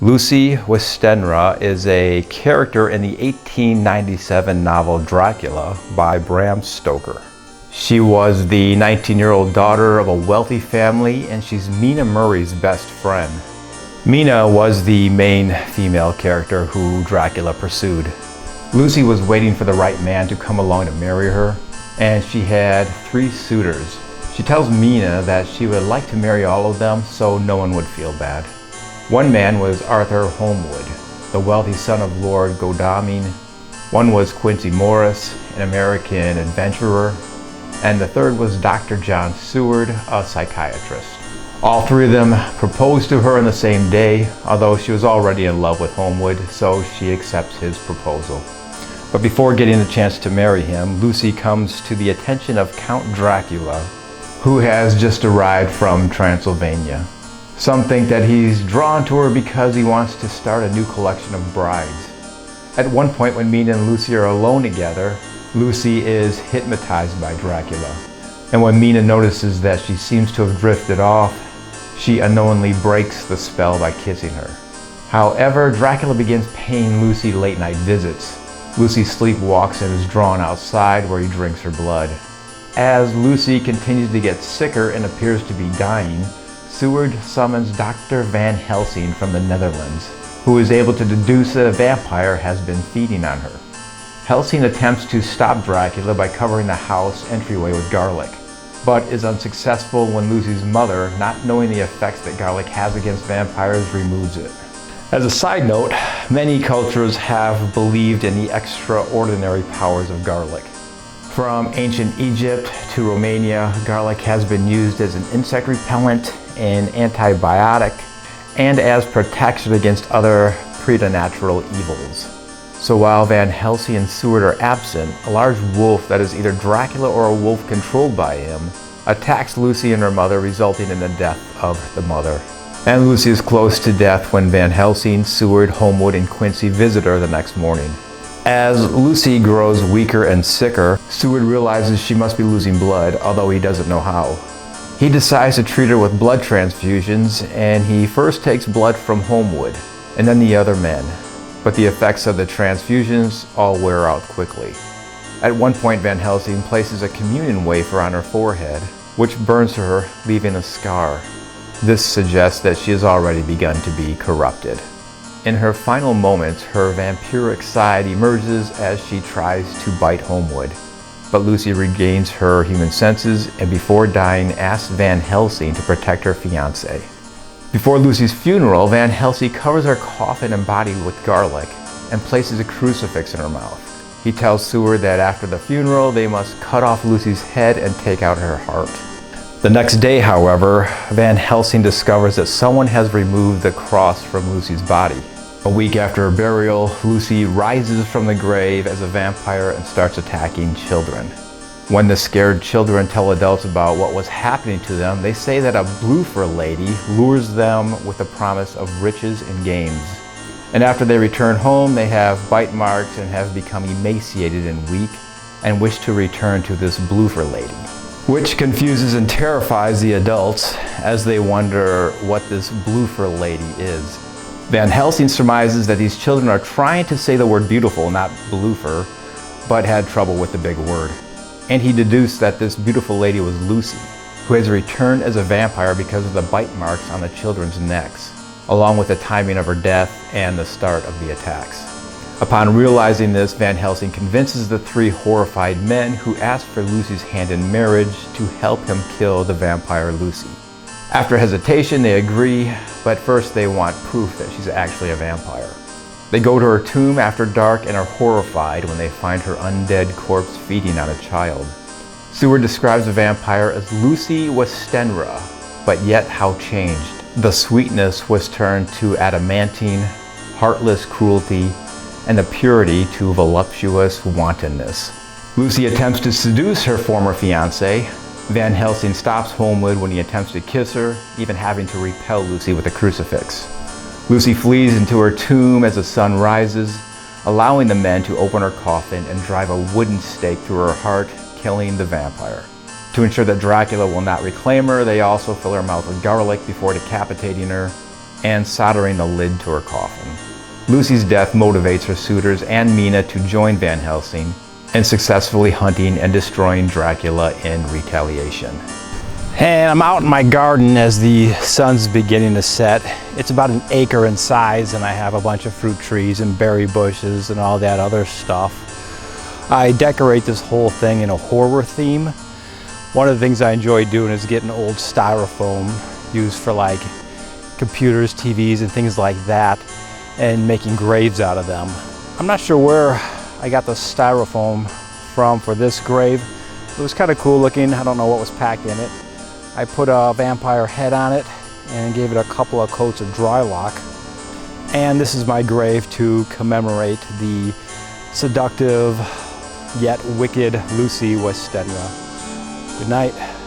Lucy Westenra is a character in the 1897 novel Dracula by Bram Stoker. She was the 19-year-old daughter of a wealthy family, and she's Mina Murray's best friend. Mina was the main female character who Dracula pursued. Lucy was waiting for the right man to come along to marry her, and she had 3 suitors. She tells Mina that she would like to marry all of them so no one would feel bad. One man was Arthur Holmwood, the wealthy son of Lord Godalming. One was Quincy Morris, an American adventurer. And the third was Dr. John Seward, a psychiatrist. All 3 of them proposed to her on the same day, although she was already in love with Holmwood, so she accepts his proposal. But before getting the chance to marry him, Lucy comes to the attention of Count Dracula, who has just arrived from Transylvania. Some think that he's drawn to her because he wants to start a new collection of brides. At one point when Mina and Lucy are alone together, Lucy is hypnotized by Dracula. And when Mina notices that she seems to have drifted off, she unknowingly breaks the spell by kissing her. However, Dracula begins paying Lucy late-night visits. Lucy sleepwalks and is drawn outside where he drinks her blood. As Lucy continues to get sicker and appears to be dying, Seward summons Dr. Van Helsing from the Netherlands, who is able to deduce that a vampire has been feeding on her. Helsing attempts to stop Dracula by covering the house entryway with garlic, but is unsuccessful when Lucy's mother, not knowing the effects that garlic has against vampires, removes it. As a side note, many cultures have believed in the extraordinary powers of garlic. From ancient Egypt to Romania, garlic has been used as an insect repellent, an antibiotic, and as protection against other preternatural evils. So while Van Helsing and Seward are absent, a large wolf that is either Dracula or a wolf controlled by him attacks Lucy and her mother, resulting in the death of the mother. And Lucy is close to death when Van Helsing, Seward, Holmwood, and Quincy visit her the next morning. As Lucy grows weaker and sicker, Seward realizes she must be losing blood, although he doesn't know how. He decides to treat her with blood transfusions, and he first takes blood from Holmwood, and then the other men. But the effects of the transfusions all wear out quickly. At one point, Van Helsing places a communion wafer on her forehead, which burns her, leaving a scar. This suggests that she has already begun to be corrupted. In her final moments, her vampiric side emerges as she tries to bite Holmwood. But Lucy regains her human senses and before dying asks Van Helsing to protect her fiancé. Before Lucy's funeral, Van Helsing covers her coffin and body with garlic and places a crucifix in her mouth. He tells Seward that after the funeral, they must cut off Lucy's head and take out her heart. The next day, however, Van Helsing discovers that someone has removed the cross from Lucy's body. A week after her burial, Lucy rises from the grave as a vampire and starts attacking children. When the scared children tell adults about what was happening to them, they say that a bloofer lady lures them with the promise of riches and games. And after they return home, they have bite marks and have become emaciated and weak and wish to return to this bloofer lady, which confuses and terrifies the adults as they wonder what this bloofer lady is. Van Helsing surmises that these children are trying to say the word beautiful, not bloofer, but had trouble with the big word. And he deduced that this beautiful lady was Lucy, who has returned as a vampire because of the bite marks on the children's necks, along with the timing of her death and the start of the attacks. Upon realizing this, Van Helsing convinces the 3 horrified men who ask for Lucy's hand in marriage to help him kill the vampire Lucy. After hesitation, they agree, but first they want proof that she's actually a vampire. They go to her tomb after dark and are horrified when they find her undead corpse feeding on a child. Seward describes the vampire as Lucy Westenra, but yet how changed. The sweetness was turned to adamantine, heartless cruelty, and the purity to voluptuous wantonness. Lucy attempts to seduce her former fiancé. Van Helsing stops Holmwood when he attempts to kiss her, even having to repel Lucy with a crucifix. Lucy flees into her tomb as the sun rises, allowing the men to open her coffin and drive a wooden stake through her heart, killing the vampire. To ensure that Dracula will not reclaim her, they also fill her mouth with garlic before decapitating her. and soldering the lid to her coffin. Lucy's death motivates her suitors and Mina to join Van Helsing in successfully hunting and destroying Dracula in retaliation. And I'm out in my garden as the sun's beginning to set. It's about an acre in size, and I have a bunch of fruit trees and berry bushes and all that other stuff. I decorate this whole thing in a horror theme. One of the things I enjoy doing is getting old styrofoam used for like computers, TVs, and things like that, and making graves out of them. I'm not sure where I got the styrofoam from for this grave. It was kind of cool looking. I don't know what was packed in it. I put a vampire head on it and gave it a couple of coats of Drylock. And this is my grave to commemorate the seductive yet wicked Lucy Westenra. Good night.